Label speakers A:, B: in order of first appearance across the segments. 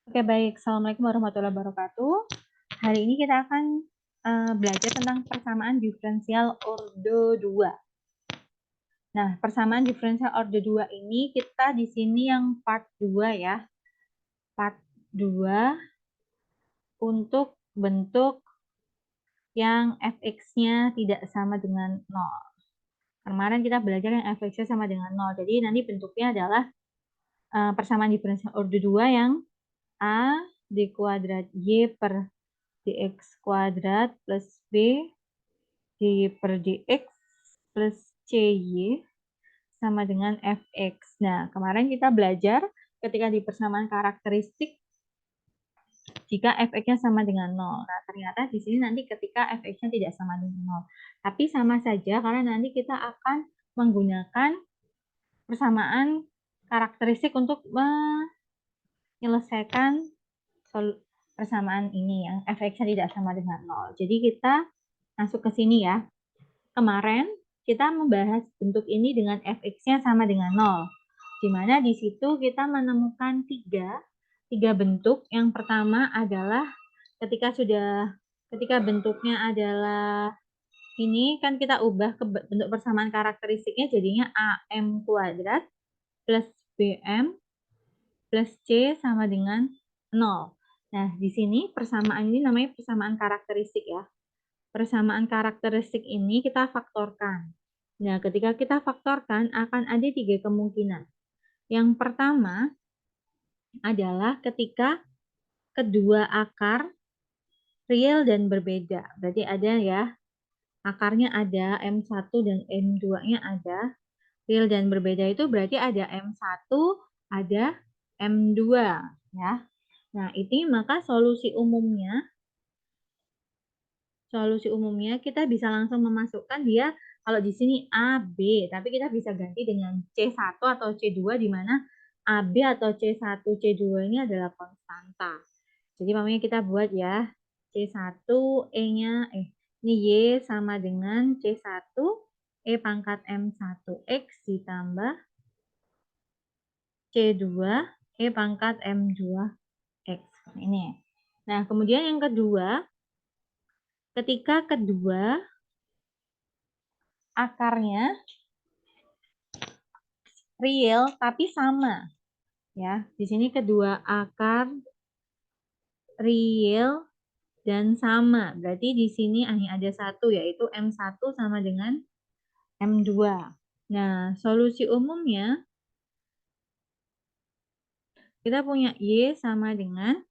A: Oke, baik. Assalamualaikum warahmatullahi wabarakatuh. Hari ini kita akan belajar tentang persamaan diferensial orde 2. Nah, persamaan diferensial orde 2 ini kita di sini yang part 2 ya. Part 2 untuk bentuk yang fx-nya tidak sama dengan 0. Kemarin kita belajar yang fx-nya sama dengan 0. Jadi nanti bentuknya adalah persamaan diferensial orde 2 yang A d kuadrat Y per dx kuadrat plus B d per dx plus CY sama dengan fx. Nah, kemarin kita belajar ketika di persamaan karakteristik jika fx-nya sama dengan 0. Nah, ternyata di sini nanti ketika fx-nya tidak sama dengan 0. Tapi sama saja karena nanti kita akan menggunakan persamaan karakteristik untuk menyelesaikan persamaan ini yang fx-nya tidak sama dengan 0. Jadi kita masuk ke sini ya. Kemarin kita membahas bentuk ini dengan fx-nya sama dengan 0. Di mana di situ kita menemukan tiga bentuk. Yang pertama adalah ketika bentuknya adalah ini, kan kita ubah ke bentuk persamaan karakteristiknya jadinya AM kuadrat plus BM plus C sama dengan 0. Nah, di sini persamaan ini namanya persamaan karakteristik ya. Persamaan karakteristik ini kita faktorkan. Nah, ketika kita faktorkan akan ada tiga kemungkinan. Yang pertama adalah ketika kedua akar real dan berbeda. Berarti ada ya, akarnya ada, M1 dan M2-nya ada. Real dan berbeda itu berarti ada M1, ada M2 ya. Nah, ini maka solusi umumnya kita bisa langsung memasukkan dia kalau di sini A, B, tapi kita bisa ganti dengan C1 atau C2 di mana AB atau C1, C2 ini adalah konstanta. Jadi makanya kita buat ya, C1 E-nya ini Y sama dengan C1 E pangkat M1X ditambah C2 E pangkat M2X. Ini. Nah, kemudian yang kedua, ketika kedua akarnya real tapi sama ya. Di sini kedua akar real dan sama. Berarti di sini hanya ada satu yaitu M1 sama dengan M2. Nah, solusi umumnya kita punya Y sama dengan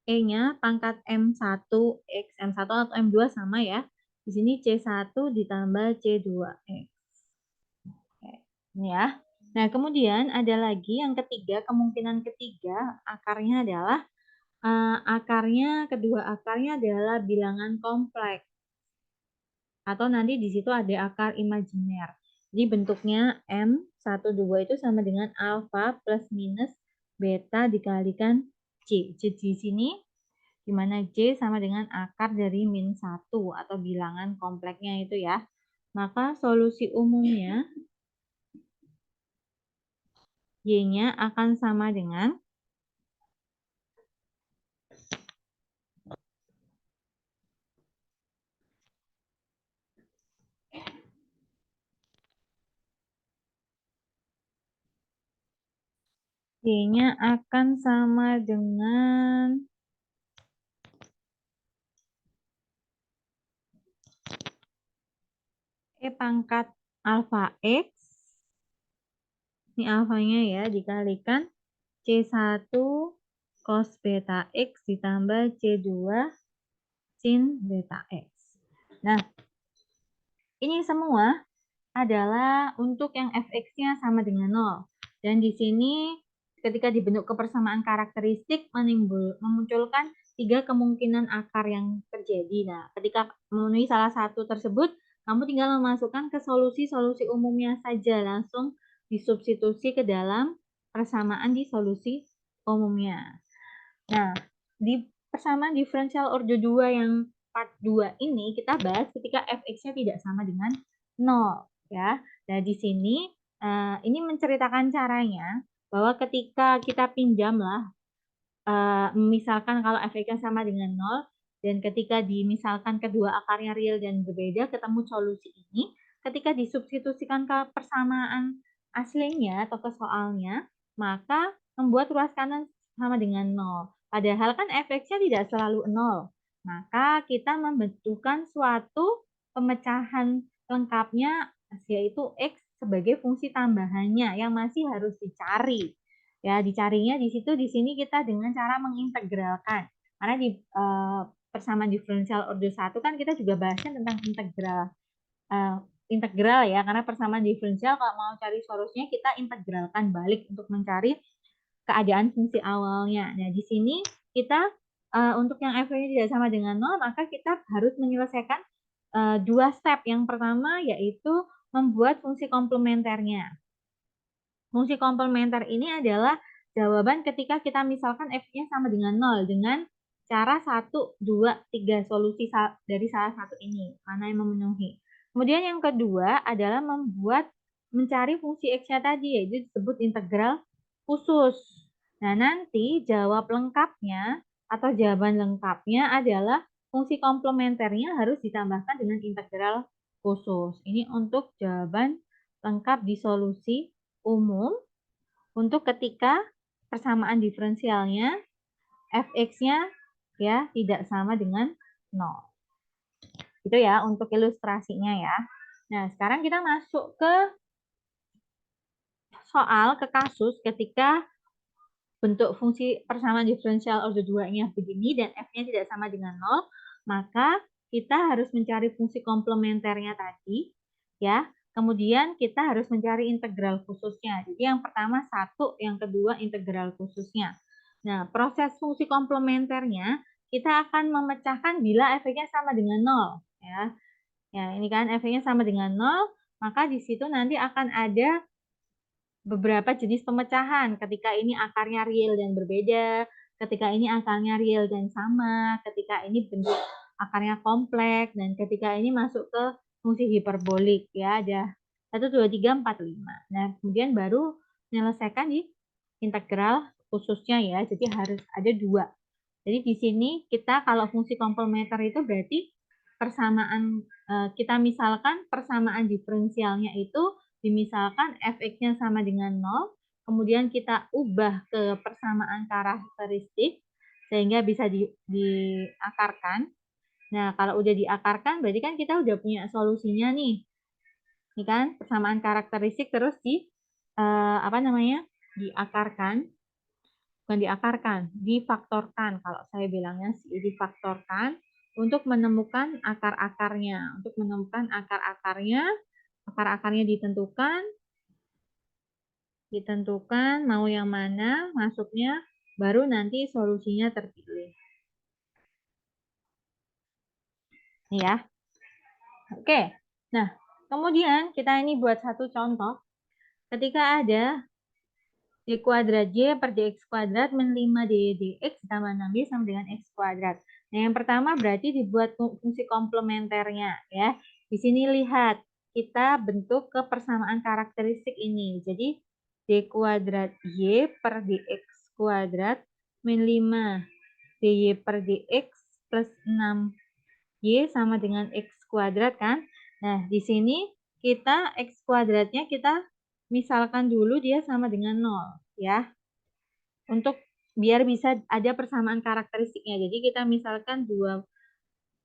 A: E-nya pangkat M1X. M1 atau M2 sama ya. Di sini C1 ditambah C2X. Oke, ini ya. Nah, kemudian ada lagi yang ketiga, kemungkinan ketiga akarnya adalah kedua akarnya adalah bilangan kompleks. Atau nanti di situ ada akar imajiner. Jadi bentuknya M12 itu sama dengan alfa plus minus beta dikalikan C. Jadi di sini di mana J sama dengan akar dari min 1 atau bilangan kompleksnya itu ya. Maka solusi umumnya Y-nya akan sama dengan Y-nya akan sama dengan E pangkat alfa X. Ini alfanya ya dikalikan C1 cos beta X ditambah C2 sin beta X. Nah, ini semua adalah untuk yang fx-nya sama dengan 0. Dan di sini ketika dibentuk kepersamaan karakteristik memunculkan tiga kemungkinan akar yang terjadi. Nah, ketika memenuhi salah satu tersebut, kamu tinggal memasukkan ke solusi-solusi umumnya saja, langsung disubstitusi ke dalam persamaan di solusi umumnya. Nah, di persamaan diferensial orde 2 yang part 2 ini kita bahas ketika fx-nya tidak sama dengan 0 ya. Nah, di sini ini menceritakan caranya bahwa ketika kita pinjamlah misalkan kalau f(x) sama dengan 0, dan ketika misalkan kedua akarnya real dan berbeda, ketemu solusi ini, ketika disubstitusikan ke persamaan aslinya atau ke soalnya, maka membuat ruas kanan sama dengan 0. Padahal kan f(x)-nya tidak selalu 0. Maka kita membutuhkan suatu pemecahan lengkapnya, yaitu x sebagai fungsi tambahannya yang masih harus dicari. Ya, dicarinya di sini kita dengan cara mengintegralkan. Karena di persamaan diferensial order 1 kan kita juga bahasnya tentang integral ya, karena persamaan diferensial kalau mau cari solusinya kita integralkan balik untuk mencari keadaan fungsi awalnya. Nah, di sini kita untuk yang f-nya tidak sama dengan 0, maka kita harus menyelesaikan dua step. Yang pertama yaitu membuat fungsi komplementernya. Fungsi komplementer ini adalah jawaban ketika kita misalkan f-nya sama dengan 0 dengan cara 1, 2, 3 solusi dari salah satu ini, mana yang memenuhi. Kemudian yang kedua adalah mencari fungsi x-nya tadi, yaitu disebut integral khusus. Nah, nanti jawab lengkapnya atau jawaban lengkapnya adalah fungsi komplementernya harus ditambahkan dengan integral khusus. Ini untuk jawaban lengkap di solusi umum untuk ketika persamaan diferensialnya f(x)-nya ya tidak sama dengan 0. Itu ya untuk ilustrasinya ya. Nah, sekarang kita masuk ke kasus ketika bentuk fungsi persamaan diferensial order 2-nya begini dan f-nya tidak sama dengan 0, maka kita harus mencari fungsi komplementernya tadi ya. Kemudian kita harus mencari integral khususnya. Jadi yang pertama 1, yang kedua integral khususnya. Nah, proses fungsi komplementernya kita akan memecahkan bila f-nya sama dengan 0 ya. Ya, ini kan f-nya sama dengan 0, maka di situ nanti akan ada beberapa jenis pemecahan. Ketika ini akarnya real dan berbeda, ketika ini akarnya real dan sama, ketika ini bentuk akarnya kompleks, dan ketika ini masuk ke fungsi hiperbolik ya, ada 1, 2, 3, 4, 5. Nah, kemudian baru menyelesaikan di integral khususnya ya, jadi harus ada 2. Jadi di sini kita kalau fungsi komplementer itu berarti persamaan, kita misalkan persamaan diferensialnya itu dimisalkan f(x)-nya sama dengan 0, kemudian kita ubah ke persamaan karakteristik sehingga bisa diakarkan. Nah, kalau udah diakarkan berarti kan kita udah punya solusinya nih. Ini kan persamaan karakteristik terus diakarkan. Bukan diakarkan, difaktorkan. Kalau saya bilangnya difaktorkan untuk menemukan akar-akarnya. Untuk menemukan akar-akarnya ditentukan mau yang mana masuknya, baru nanti solusinya terpilih. Ya. Oke. Nah, kemudian kita ini buat satu contoh. Ketika ada d kuadrat y per dx kuadrat min 5 dy dx tambah 6y sama dengan x kuadrat. Nah, yang pertama berarti dibuat fungsi komplementernya ya. Di sini lihat, kita bentuk ke persamaan karakteristik ini. Jadi d kuadrat y per dx kuadrat min 5 dy per dx plus 6y sama dengan x kuadrat kan. Nah, di sini kita x kuadratnya kita misalkan dulu dia sama dengan 0 ya. Untuk biar bisa ada persamaan karakteristiknya. Jadi kita misalkan 2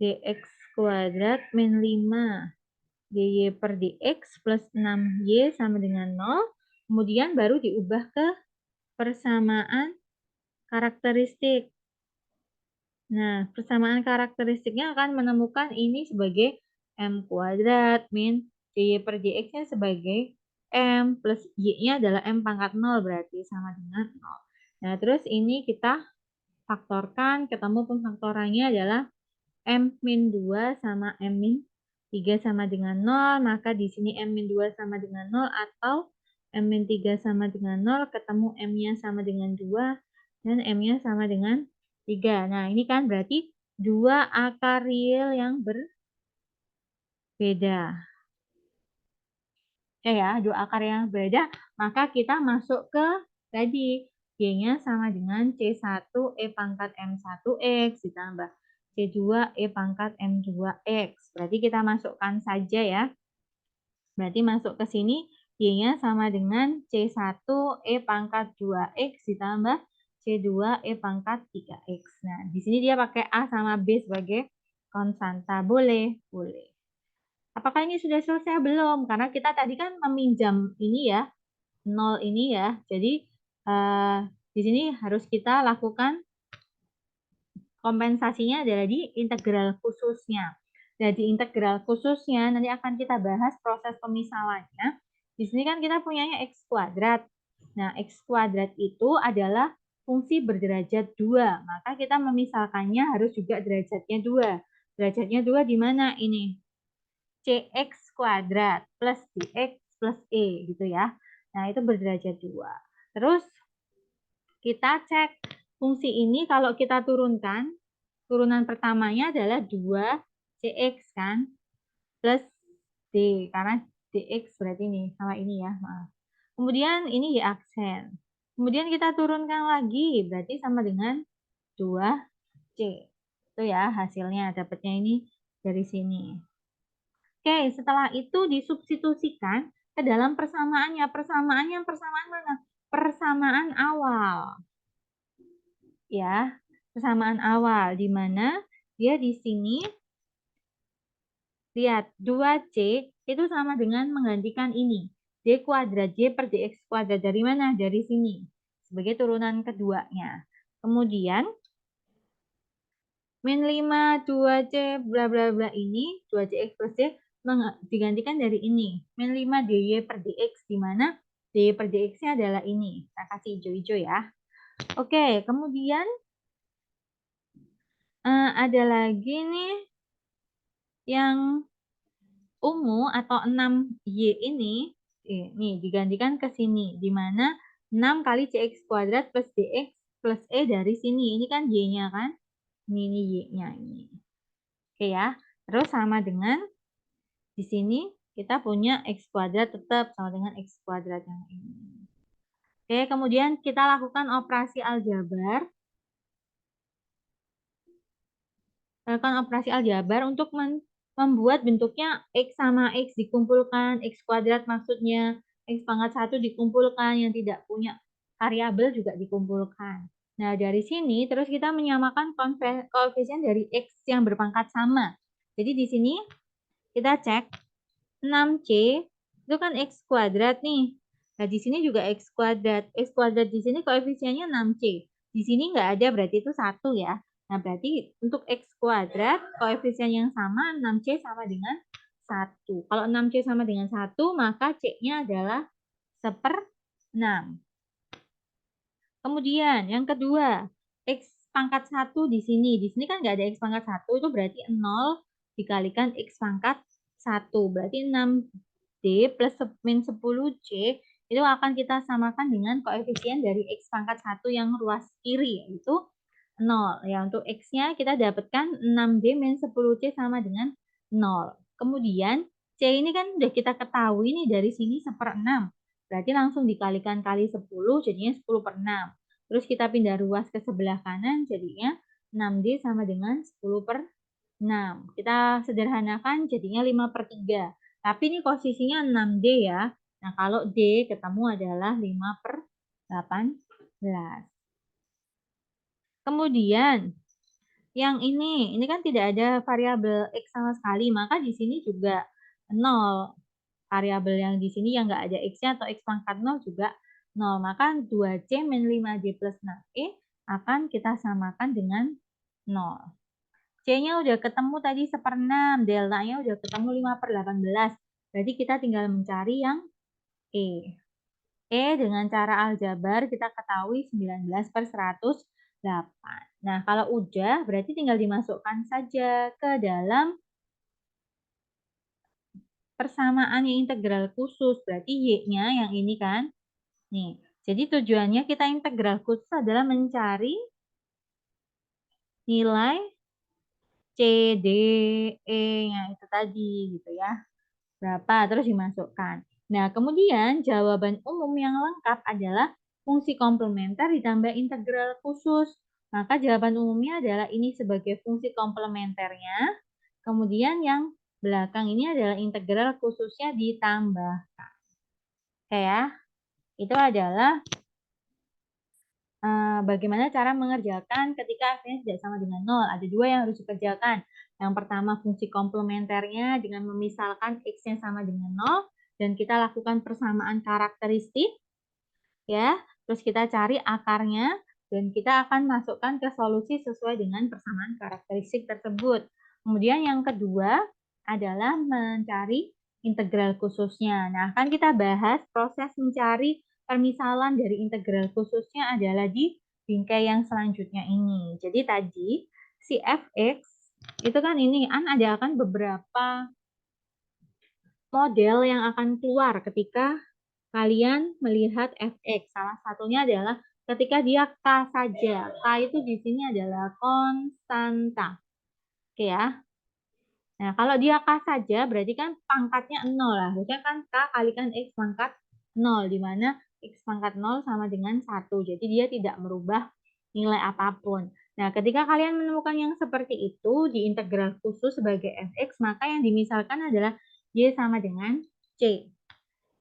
A: dx kuadrat min 5 dy per dx plus 6y sama dengan 0. Kemudian baru diubah ke persamaan karakteristik. Nah, persamaan karakteristiknya akan menemukan ini sebagai m kuadrat min dy per dx-nya sebagai m plus y-nya adalah m pangkat 0 berarti sama dengan 0. Nah, terus ini kita faktorkan, ketemu pemfaktorannya adalah m-2 sama m-3 sama dengan 0, maka di sini m-2 sama dengan 0 atau m-3 sama dengan 0, ketemu m-nya sama dengan 2 dan m-nya sama dengan 3. Nah, ini kan berarti dua akar real yang berbeda. Ya, dua akar yang berbeda, maka kita masuk ke tadi Y-nya sama dengan C1 E pangkat M1X ditambah C2 E pangkat M2X. Berarti kita masukkan saja ya. Berarti masuk ke sini Y-nya sama dengan C1 E pangkat 2X ditambah C2 E pangkat 3X. Nah, di sini dia pakai A sama B sebagai konstanta. Boleh? Boleh. Apakah ini sudah selesai? Belum, karena kita tadi kan meminjam ini ya, 0 ini ya. Jadi, di sini harus kita lakukan kompensasinya adalah di integral khususnya. Jadi integral khususnya nanti akan kita bahas proses pemisalannya. Di sini kan kita punyanya X kuadrat. Nah, X kuadrat itu adalah fungsi berderajat 2. Maka kita memisalkannya harus juga derajatnya 2. Derajatnya 2 di mana ini? Cx kuadrat plus dx plus E gitu ya. Nah, itu berderajat 2. Terus kita cek fungsi ini kalau kita turunkan, turunan pertamanya adalah 2cx kan, plus d, karena dx berarti ini, sama ini ya, maaf. Kemudian ini y aksen. Kemudian kita turunkan lagi, berarti sama dengan 2c. Itu ya hasilnya, dapatnya ini dari sini. Oke, setelah itu disubstitusikan ke dalam persamaannya. Persamaannya persamaan mana? Persamaan awal. Ya, persamaan awal di mana dia di sini lihat 2C itu sama dengan menggantikan ini. D kuadrat J per DX kuadrat dari mana? Dari sini. Sebagai turunan keduanya. Kemudian min 5 2C bla bla bla ini 2CX plus D digantikan dari ini. Min 5 DY per DX di mana DY per DX-nya adalah ini. Saya kasih hijau-hijau ya. Oke, kemudian ada lagi nih yang ungu atau 6Y ini nih digantikan ke sini di mana 6 kali CX kuadrat plus DX plus E dari sini. Ini kan Y-nya kan? Ini Y-nya ini. Oke ya. Terus sama dengan di sini kita punya X kuadrat tetap sama dengan X kuadrat yang ini. Oke, kemudian kita lakukan operasi aljabar. Lakukan operasi aljabar untuk membuat bentuknya X sama X dikumpulkan, X kuadrat maksudnya, X pangkat 1 dikumpulkan, yang tidak punya variabel juga dikumpulkan. Nah, dari sini terus kita menyamakan koefisien dari X yang berpangkat sama. Jadi di sini kita cek 6C itu kan X kuadrat nih. Nah, di sini juga X kuadrat. X kuadrat di sini koefisiennya 6C. Di sini nggak ada, berarti itu 1 ya. Nah, berarti untuk X kuadrat, koefisien yang sama 6C sama dengan 1. Kalau 6C sama dengan 1, maka C-nya adalah 1/6. Kemudian, yang kedua, X pangkat 1 di sini. Di sini kan nggak ada X pangkat 1, itu berarti 0 dikalikan X pangkat 1. Berarti 6D plus min 10C itu akan kita samakan dengan koefisien dari X pangkat 1 yang ruas kiri, yaitu 0. Ya, untuk X-nya kita dapatkan 6D min 10C sama dengan 0. Kemudian C ini kan udah kita ketahui nih dari sini 1/6. Berarti langsung dikalikan kali 10 jadinya 10/6. Terus kita pindah ruas ke sebelah kanan jadinya 6D sama dengan 10/6. Kita sederhanakan jadinya 5/3. Tapi ini posisinya 6D ya. Nah, kalau D ketemu adalah 5/18. Kemudian yang ini kan tidak ada variabel X sama sekali, maka di sini juga 0. Variabel yang di sini yang nggak ada X-nya atau X pangkat 0 juga 0. Maka 2C min 5D plus 6E akan kita samakan dengan 0. C-nya udah ketemu tadi 1/6, deltanya udah ketemu 5/18. Berarti kita tinggal mencari yang E. E dengan cara aljabar kita ketahui 19/108. Nah, kalau udah berarti tinggal dimasukkan saja ke dalam persamaan yang integral khusus. Berarti Y-nya yang ini kan. Nih, jadi tujuannya kita integral khusus adalah mencari nilai C, D, E-nya itu tadi gitu ya. Berapa, terus dimasukkan. Nah, kemudian jawaban umum yang lengkap adalah fungsi komplementer ditambah integral khusus. Maka jawaban umumnya adalah ini sebagai fungsi komplementernya. Kemudian yang belakang ini adalah integral khususnya ditambahkan. Oke ya, itu adalah bagaimana cara mengerjakan ketika f-nya tidak sama dengan 0. Ada dua yang harus dikerjakan. Yang pertama fungsi komplementernya dengan memisalkan x-nya sama dengan 0 dan kita lakukan persamaan karakteristik ya. Terus kita cari akarnya dan kita akan masukkan ke solusi sesuai dengan persamaan karakteristik tersebut. Kemudian yang kedua adalah mencari integral khususnya. Nah, akan kita bahas proses mencari permisalan dari integral khususnya adalah di bingkai yang selanjutnya ini. Jadi tadi si fx itu kan ini ada akan beberapa model yang akan keluar ketika kalian melihat fx. Salah satunya adalah ketika dia k saja. K itu di sini adalah konstanta. Oke ya. Nah, kalau dia K saja berarti kan pangkatnya 0 lah. Berarti kan K kalikan X pangkat 0, di mana X pangkat 0 sama dengan 1. Jadi dia tidak merubah nilai apapun. Nah, ketika kalian menemukan yang seperti itu di integral khusus sebagai fx, maka yang dimisalkan adalah Y sama dengan C.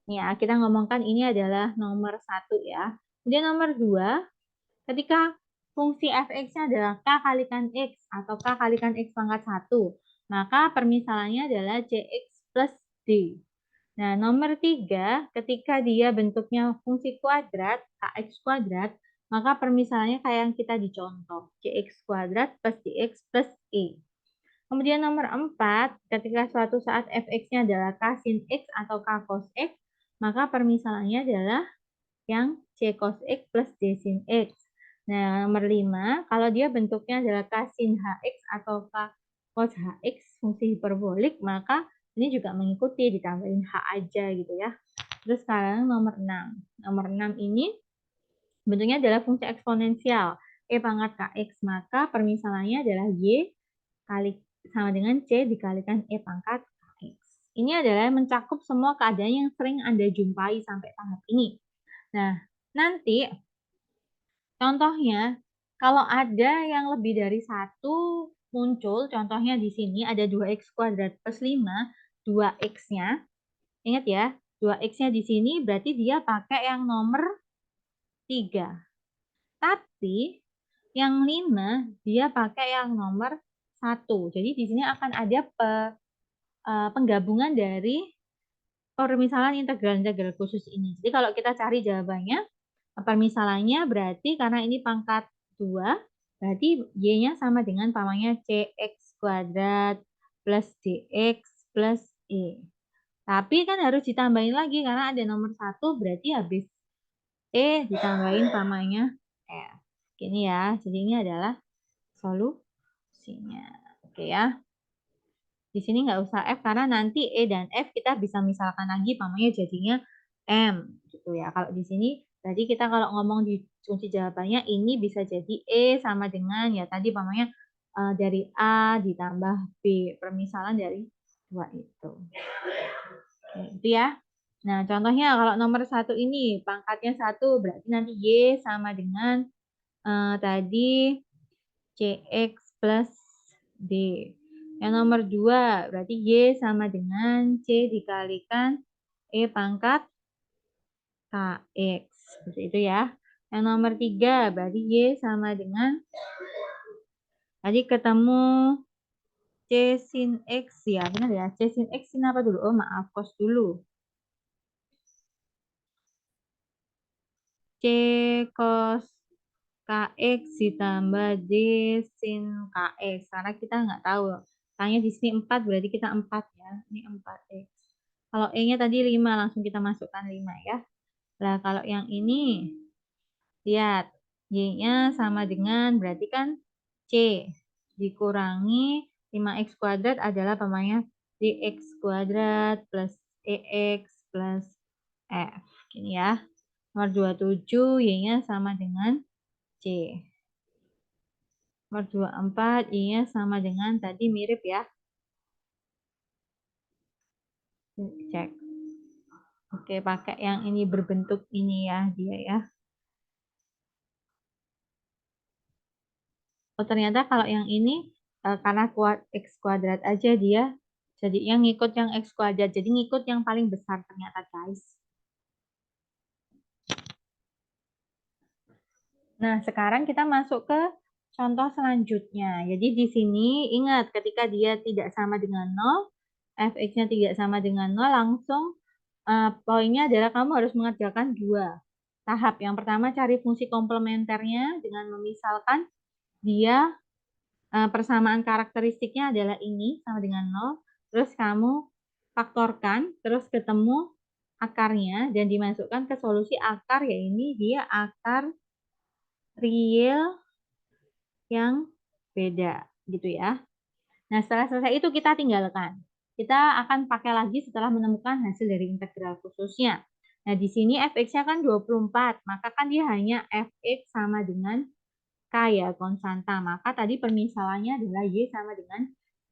A: Ya, kita ngomongkan ini adalah nomor 1 ya. Kemudian nomor 2, ketika fungsi fx-nya adalah K kalikan X atau K kalikan X pangkat 1, maka permisalannya adalah Cx plus D. Nah, nomor 3, ketika dia bentuknya fungsi kuadrat, Kx kuadrat, maka permisalannya kayak yang kita dicontoh, Cx kuadrat plus Dx plus E. Kemudian nomor 4, ketika suatu saat fx-nya adalah K sin X atau K cos X, maka permisalannya adalah yang C cos X plus D sin X. Nah, nomor 5, kalau dia bentuknya adalah K sin HX atau K cos HX fungsi hiperbolik, maka ini juga mengikuti ditambahin H aja gitu ya. Terus sekarang nomor 6. Nomor 6 ini bentuknya adalah fungsi eksponensial. E pangkat KX, maka permisalannya adalah Y kali sama dengan C dikalikan E pangkat KX. Ini adalah mencakup semua keadaan yang sering Anda jumpai sampai tahap ini. Nah, nanti contohnya, kalau ada yang lebih dari satu muncul, contohnya di sini ada 2x kuadrat plus 5, 2x-nya, ingat ya, 2x-nya di sini berarti dia pakai yang nomor 3. Tapi yang 5 dia pakai yang nomor 1. Jadi di sini akan ada penggabungan dari permisalan integral khusus ini. Jadi kalau kita cari jawabannya, permisalannya berarti karena ini pangkat 2, berarti Y-nya sama dengan pamangnya CX kuadrat plus DX plus E. Tapi kan harus ditambahin lagi karena ada nomor 1, berarti habis E ditambahin pamangnya F. Ini ya, jadi ini adalah solusinya. Oke ya. Di sini nggak usah F karena nanti E dan F kita bisa misalkan lagi pamanya jadinya M gitu ya. Kalau di sini tadi kita kalau ngomong di kunci jawabannya ini bisa jadi E sama dengan ya tadi pamanya dari A ditambah B. Permisalan dari dua itu. Oke, itu ya. Nah, contohnya kalau nomor 1 ini pangkatnya 1 berarti nanti Y sama dengan tadi CX plus D. Yang nomor 2 berarti Y sama dengan C dikalikan E pangkat KX. Seperti itu ya. Yang nomor 3 berarti Y sama dengan tadi ketemu C sin X ya. Benar ya. C sin X sin apa dulu? Oh maaf, cos dulu. C cos KX ditambah D sin KX. Karena kita nggak tahu. Tanya di sini 4 berarti kita 4 ya. Ini 4X. Kalau E-nya tadi 5 langsung kita masukkan 5 ya. Nah kalau yang ini lihat Y-nya sama dengan berarti kan C dikurangi 5X kuadrat adalah pamanya DX kuadrat plus EX plus F. Gini ya. Nomor 27 Y-nya sama dengan C. Nomor 24 Y-nya sama dengan tadi mirip ya. Cek. Oke, pakai yang ini berbentuk ini ya dia ya. Oh ternyata kalau yang ini karena X kuadrat aja dia jadinya ngikut yang X kuadrat. Jadi ngikut yang paling besar ternyata guys. Nah sekarang kita masuk ke contoh selanjutnya. Jadi di sini ingat ketika dia tidak sama dengan 0, fx-nya tidak sama dengan 0, langsung poinnya adalah kamu harus mengerjakan dua tahap. Yang pertama cari fungsi komplementernya dengan memisalkan dia persamaan karakteristiknya adalah ini sama dengan 0. Terus kamu faktorkan, terus ketemu akarnya dan dimasukkan ke solusi akar, ya ini dia akar real yang beda gitu ya. Nah, setelah selesai itu kita tinggalkan. Kita akan pakai lagi setelah menemukan hasil dari integral khususnya. Nah, di sini fx-nya kan 24, maka kan dia hanya fx sama dengan k ya, konstanta. Maka tadi permisalannya adalah y sama dengan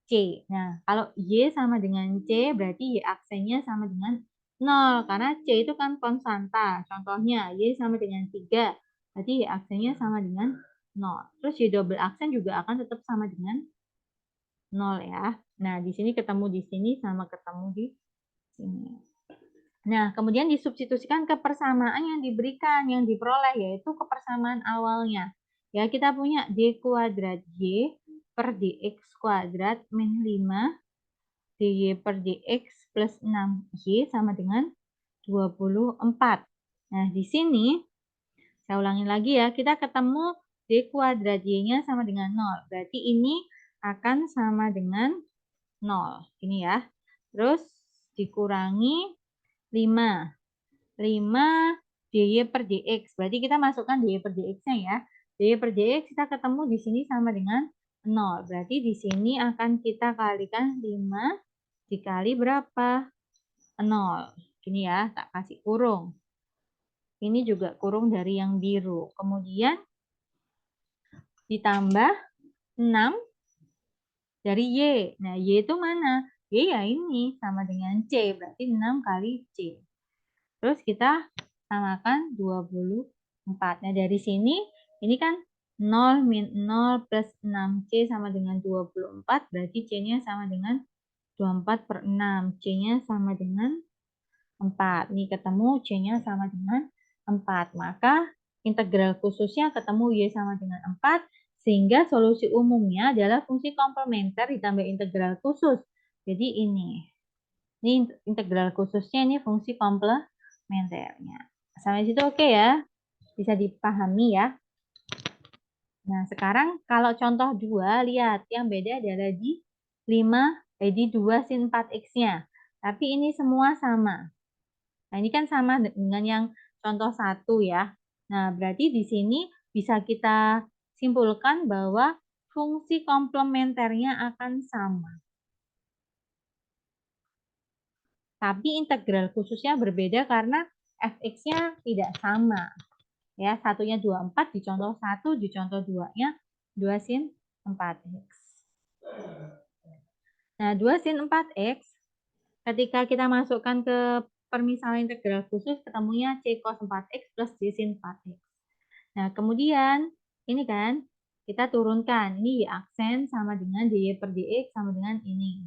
A: c. Nah, kalau y sama dengan c berarti y aksennya sama dengan 0 karena c itu kan konstanta. Contohnya y sama dengan 3, berarti y aksennya sama dengan 0. Terus y double aksen juga akan tetap sama dengan 0 ya. Nah, di sini ketemu di sini sama ketemu di sini. Nah, kemudian disubstitusikan ke persamaan yang diberikan, yang diperoleh, yaitu kepersamaan awalnya. Ya, kita punya d kuadrat y per dx kuadrat min 5 dy per dx plus 6y sama dengan 24. Nah, di sini saya ulangi lagi ya, kita ketemu d kuadrat y-nya sama dengan 0. Berarti ini akan sama dengan 0. Ini ya. Terus dikurangi 5. 5 dy per dx. Berarti kita masukkan dy per dx-nya ya. Dy per dx kita ketemu di sini sama dengan 0. Berarti di sini akan kita kalikan 5 dikali berapa? 0. Ini ya, tak kasih kurung. Ini juga kurung dari yang biru. Kemudian ditambah 6 dari y. Nah, y itu mana? Y ya ini sama dengan c, berarti 6 kali c. Terus kita samakan 24. Nah, dari sini ini kan 0 min 0 plus 6c sama dengan 24, berarti c-nya sama dengan 24 per 6. C-nya sama dengan 4. Ini ketemu c-nya sama dengan 4. Maka integral khususnya ketemu y sama dengan 4. Sehingga solusi umumnya adalah fungsi komplementer ditambah integral khusus. Jadi ini integral khususnya, ini fungsi komplementernya. Sampai situ oke ya? Bisa dipahami ya? Nah, sekarang kalau contoh 2, lihat yang beda adalah di 2 sin 4x-nya. Tapi ini semua sama. Nah, ini kan sama dengan yang contoh 1 ya. Nah, berarti di sini bisa kita simpulkan bahwa fungsi komplementernya akan sama. Tapi integral khususnya berbeda karena fx-nya tidak sama. Ya, satunya 24 di contoh 1, di contoh 2-nya 2 sin 4x. Nah, 2 sin 4x ketika kita masukkan ke permisalan integral khusus ketemunya c cos 4x plus d sin 4x. Nah, kemudian ini kan kita turunkan. Ini y aksen sama dengan dy per dx sama dengan ini.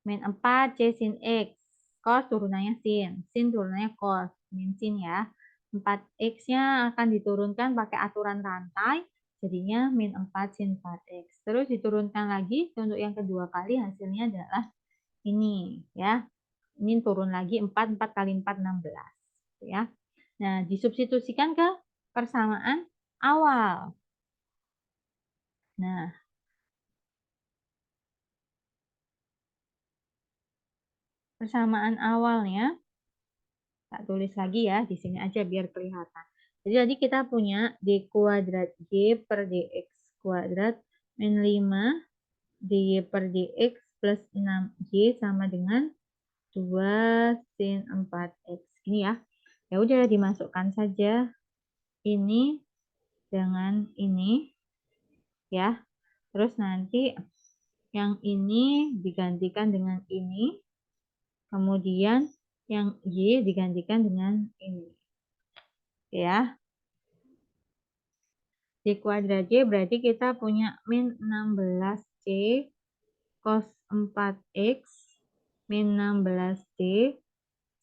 A: Min 4 c sin x. Cos turunannya sin. Sin turunannya cos. Min sin ya. 4x-nya akan diturunkan pakai aturan rantai. Jadinya min 4 sin 4x. Terus diturunkan lagi untuk yang kedua kali hasilnya adalah ini ya. Ini turun lagi 4 kali 4 16 ya. Nah, disubstitusikan ke persamaan awal. Nah, persamaan awalnya tak tulis lagi ya, di sini aja biar kelihatan. Jadi kita punya d kuadrat y per dx kuadrat min 5 dy per dx plus 6y sama dengan 2 sin 4x. Ini ya. Ya udah dimasukkan saja ini dengan ini ya. Terus nanti yang ini digantikan dengan ini. Kemudian yang y digantikan dengan ini. Ya. D kuadrat Y berarti kita punya min 16C cos 4X min 16D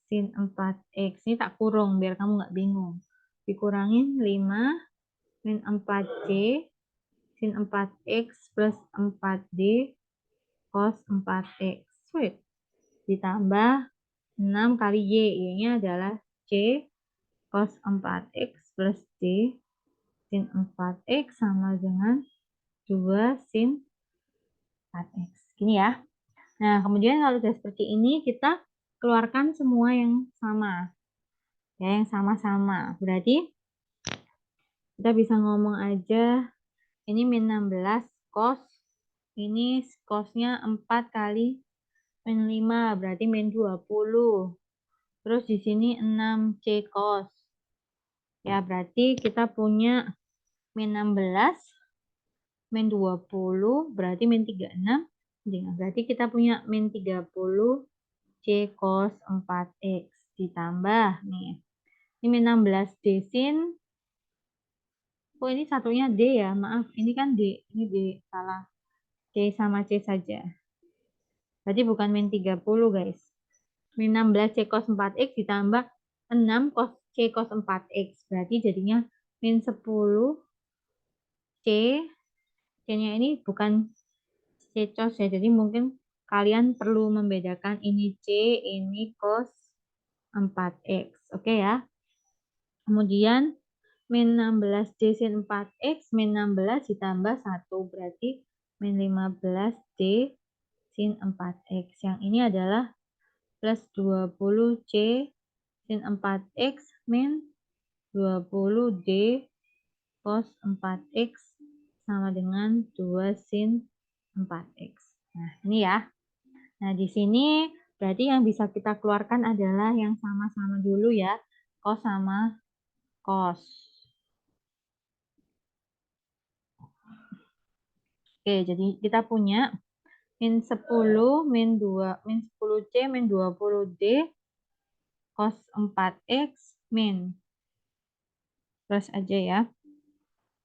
A: sin 4X. Ini tak kurung biar kamu nggak bingung. Dikurangin 5 min 4C sin 4X plus 4D cos 4X. Sweet. Ditambah 6 kali Y. Y-nya adalah C cos 4X plus D sin 4X sama dengan 2 sin 4X. Gini ya. Nah, kemudian kalau sudah seperti ini, kita keluarkan semua yang sama. Ya, yang sama-sama. Berarti kita bisa ngomong aja, ini min 16 cos. Ini cosnya 4 kali min 5, berarti min 20. Terus di sini 6C cos. Ya, berarti kita punya min 16 min 20 berarti min 36. Berarti kita punya min 30 C cos 4X ditambah nih. Ini min 16 D sin. Oh, ini satunya D ya. Maaf, ini kan D. Ini D, salah. C sama C saja. Berarti bukan min 30, guys. Min 16 C cos 4X ditambah 6 cos C cos 4X. Berarti jadinya min 10 C. C-nya ini bukan C cos ya. Jadi mungkin kalian perlu membedakan ini C, ini cos 4X. Oke ya. Kemudian min 16 D sin 4X min 16 ditambah 1 berarti min 15 D sin 4X. Yang ini adalah plus 20 C sin 4X min 20 D cos 4X sama dengan 2 sin 4X. Nah, ini ya. Nah, di sini berarti yang bisa kita keluarkan adalah yang sama-sama dulu ya. Cos sama cos. Oke, jadi kita punya min 10, min 2, min 10C, min 20D, cos 4X, min. Terus aja ya.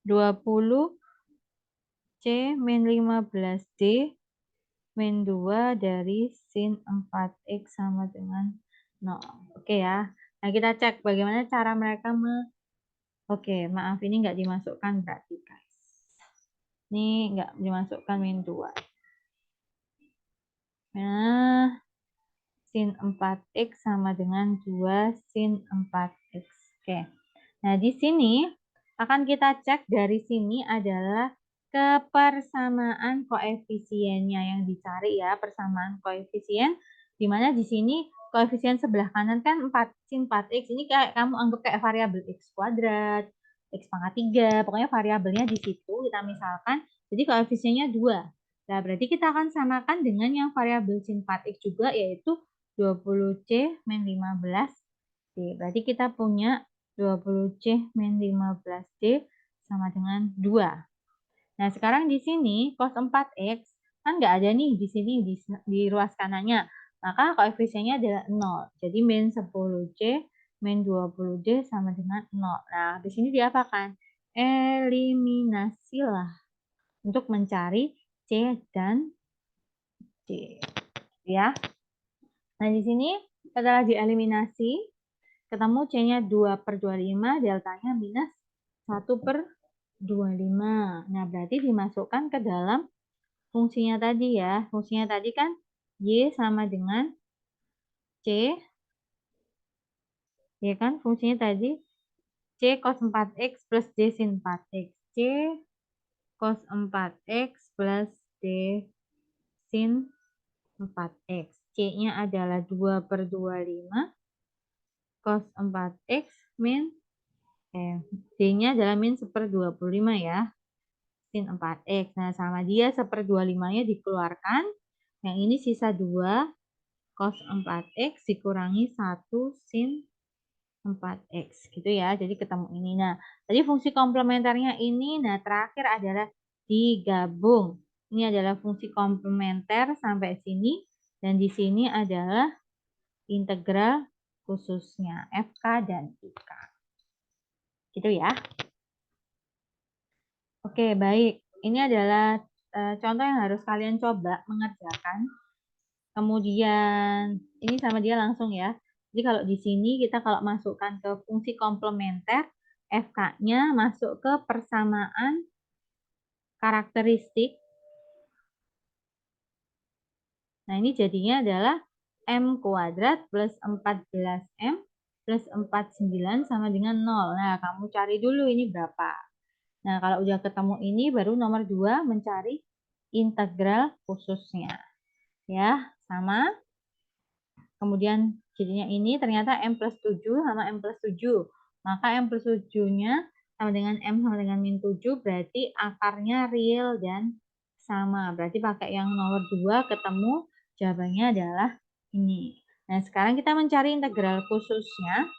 A: 20C, min 15D, min 2 dari sin 4X sama dengan 0. Oke ya. Nah, kita cek bagaimana cara mereka Oke, maaf ini nggak dimasukkan berarti guys. Ini nggak dimasukkan min 2. Nah, sin 4X sama dengan 2 sin 4X. Oke. Nah, di sini akan kita cek dari sini adalah kepersamaan koefisiennya yang dicari ya, persamaan koefisien. Di mana di sini koefisien sebelah kanan kan 4 sin 4X. Ini kayak kamu anggap kayak variabel X kuadrat, X pangkat 3. Pokoknya variabelnya di situ kita misalkan. Jadi koefisiennya 2. Nah, berarti kita akan samakan dengan yang variabel sin 4X juga, yaitu 20C min 15D. Berarti kita punya 20C min 15D sama dengan 2. Nah, sekarang di sini cos 4X kan nggak ada nih di sini di ruas kanannya. Maka koefisiennya adalah 0. Jadi min 10C min 20D sama dengan 0. Nah, di sini diapakan? Eliminasilah untuk mencari C dan D. Ya. Nah, di sini setelah dieliminasi, ketemu C-nya 2/25, deltanya minus 1/25. Nah, berarti dimasukkan ke dalam fungsinya tadi ya. Fungsinya tadi kan Y sama dengan C. Ya kan, fungsinya tadi C cos 4X plus D sin 4X. C cos 4X plus D sin 4X. C-nya adalah 2/25 cos 4X min D-nya adalah min 1/25 ya. Sin 4X. Nah, sama dia 1/25-nya dikeluarkan. Yang ini sisa 2 cos 4X dikurangi 1 sin 4X. Gitu ya. Jadi ketemu ini. Nah, tadi fungsi komplementernya ini. Nah, terakhir adalah digabung. Ini adalah fungsi komplementer sampai sini. Dan di sini adalah integral khususnya FK dan IK. Gitu ya. Oke, baik. Ini adalah contoh yang harus kalian coba mengerjakan. Kemudian ini sama dia langsung ya. Jadi kalau di sini kita kalau masukkan ke fungsi komplementer, FK-nya masuk ke persamaan karakteristik. Nah, ini jadinya adalah M kuadrat plus 14M plus 49 sama dengan 0. Nah, kamu cari dulu ini berapa. Nah, kalau udah ketemu ini, baru nomor 2 mencari integral khususnya. Ya, sama. Kemudian jadinya ini ternyata M plus 7 sama M plus 7. Maka M plus 7-nya sama dengan M sama dengan min 7, berarti akarnya real dan sama. Berarti pakai yang nomor 2 ketemu, jawabannya adalah ini. Nah, sekarang kita mencari integral khususnya.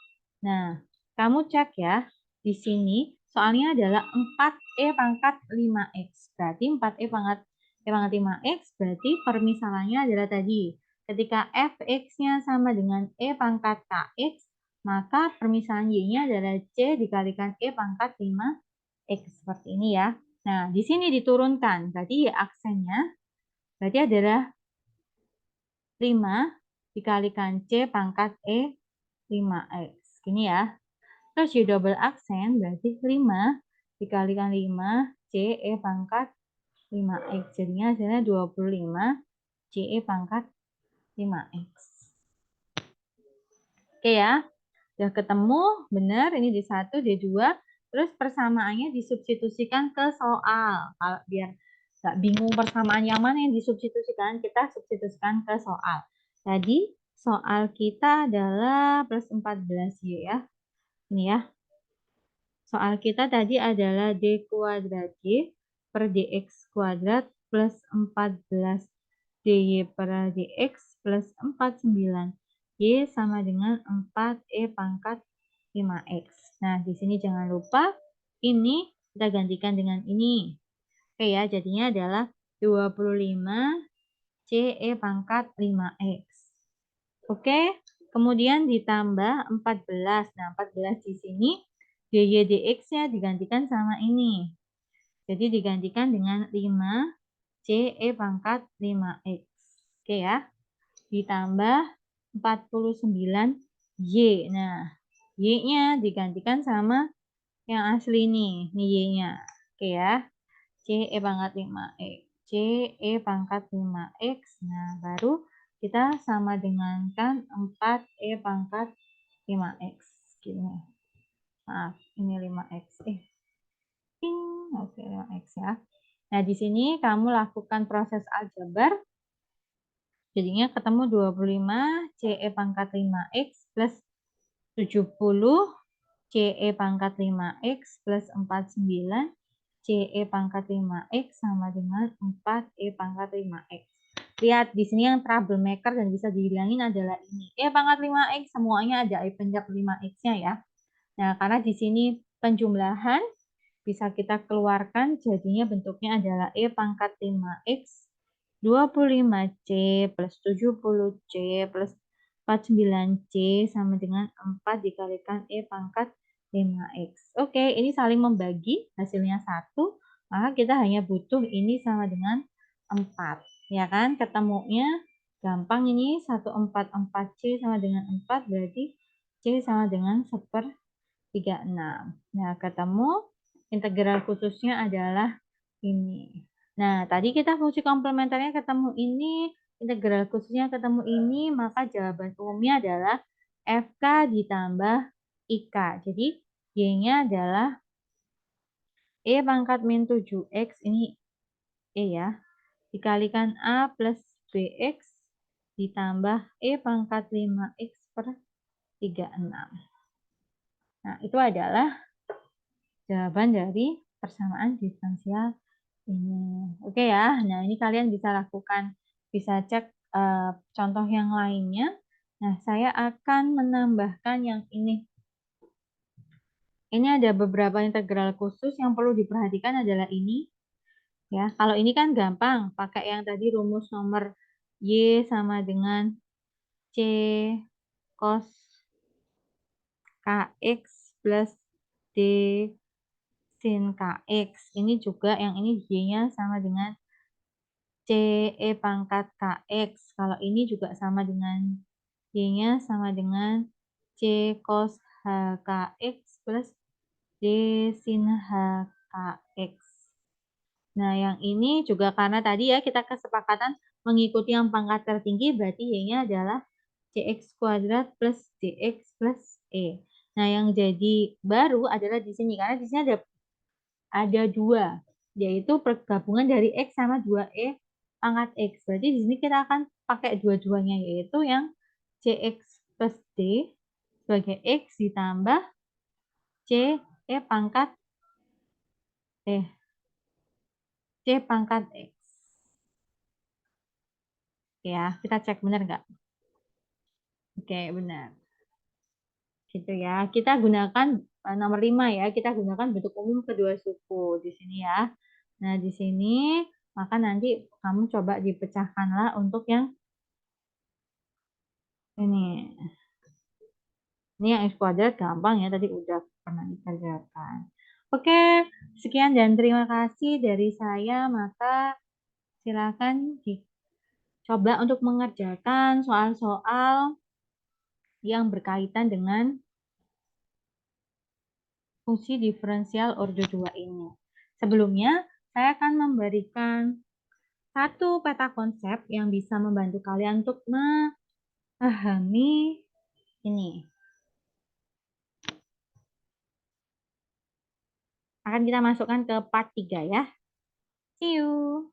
A: Nah, kamu cek ya, di sini soalnya adalah 4E pangkat 5X. Berarti 4E pangkat 5X berarti permisalannya adalah tadi. Ketika fx-nya sama dengan E pangkat kx, maka permisalan y-nya adalah c dikalikan E pangkat 5x. Seperti ini ya. Nah, di sini diturunkan. Berarti y aksennya berarti adalah 5 dikalikan c pangkat E 5x. Gini ya. Terus Y double aksen berarti 5 dikalikan 5 CE pangkat 5X. Jadinya hasilnya 25 CE pangkat 5X. Oke ya, udah ketemu, benar ini D1, D2. Terus persamaannya disubstitusikan ke soal. Kalau biar nggak bingung persamaan yang mana yang disubstitusikan, kita substitusikan ke soal. Tadi soal kita adalah plus 14Y ya. Ini ya. Soal kita tadi adalah D kuadrat Y per DX kuadrat plus 14 DY per DX plus 49. Y sama dengan 4E pangkat 5X. Nah, di sini jangan lupa ini kita gantikan dengan ini. Oke ya, jadinya adalah 25 CE pangkat 5X. Oke, kemudian ditambah 14. Nah, 14 di sini dy dx-nya digantikan sama ini. Jadi digantikan dengan 5 CE pangkat 5X. Oke ya. Ditambah 49 Y. Nah, Y-nya digantikan sama yang asli nih. Ini Y-nya. Oke ya. CE pangkat 5X. CE pangkat 5X. Nah, baru kita sama dengankan 4E pangkat 5X. Gini. Maaf, ini 5X. Oke, 5X ya. Nah, di sini kamu lakukan proses aljabar. Jadinya ketemu 25 CE pangkat 5X plus 70 CE pangkat 5X plus 49 CE pangkat 5X sama dengan 4E pangkat 5X. Lihat, di sini yang troublemaker dan bisa dihilangin adalah ini. E pangkat 5X, semuanya ada E pangkat 5X-nya ya. Nah, karena di sini penjumlahan bisa kita keluarkan, jadinya bentuknya adalah E pangkat 5X 25C plus 70C plus 49C sama dengan 4 dikalikan E pangkat 5X. Oke, ini saling membagi, hasilnya 1, maka kita hanya butuh ini sama dengan 4. Ya kan, ketemunya gampang ini, 144C sama dengan 4, berarti C sama dengan 1/36. Nah, ketemu integral khususnya adalah ini. Nah, tadi kita fungsi komplementernya ketemu ini, integral khususnya ketemu ini, maka jawaban umumnya adalah FK ditambah IK. Jadi, Y-nya adalah E pangkat min 7X, ini E ya, dikalikan A plus BX ditambah E pangkat 5X per 36. Nah, itu adalah jawaban dari persamaan diferensial ini. Oke ya, nah ini kalian bisa lakukan, bisa cek contoh yang lainnya. Nah, saya akan menambahkan yang ini. Ini ada beberapa integral khusus yang perlu diperhatikan adalah ini. Ya, kalau ini kan gampang, pakai yang tadi rumus nomor Y sama dengan C cos KX plus D sin KX. Ini juga yang ini Y-nya sama dengan CE pangkat KX. Kalau ini juga sama dengan Y-nya sama dengan C cos HKX plus D sin HKX. Nah, yang ini juga karena tadi ya kita kesepakatan mengikuti yang pangkat tertinggi, berarti Y-nya adalah CX kuadrat plus DX plus E. Nah, yang jadi baru adalah di sini, karena di sini ada dua, yaitu pergabungan dari X sama 2E pangkat X. Berarti di sini kita akan pakai dua-duanya, yaitu yang CX plus D sebagai X ditambah CE pangkat eh C pangkat X. Ya, kita cek benar nggak? Oke, benar. Gitu ya. Kita gunakan nomor 5 ya. Kita gunakan bentuk umum kedua suku di sini ya. Nah, di sini maka nanti kamu coba dipecahkanlah untuk yang ini. Ini yang X kuadrat gampang ya. Tadi udah pernah dikerjakan. Oke, sekian dan terima kasih dari saya. Maka silakan dicoba untuk mengerjakan soal-soal yang berkaitan dengan fungsi diferensial order 2 ini. Sebelumnya, saya akan memberikan satu peta konsep yang bisa membantu kalian untuk memahami ini. Akan kita masukkan ke part 3 ya. See you.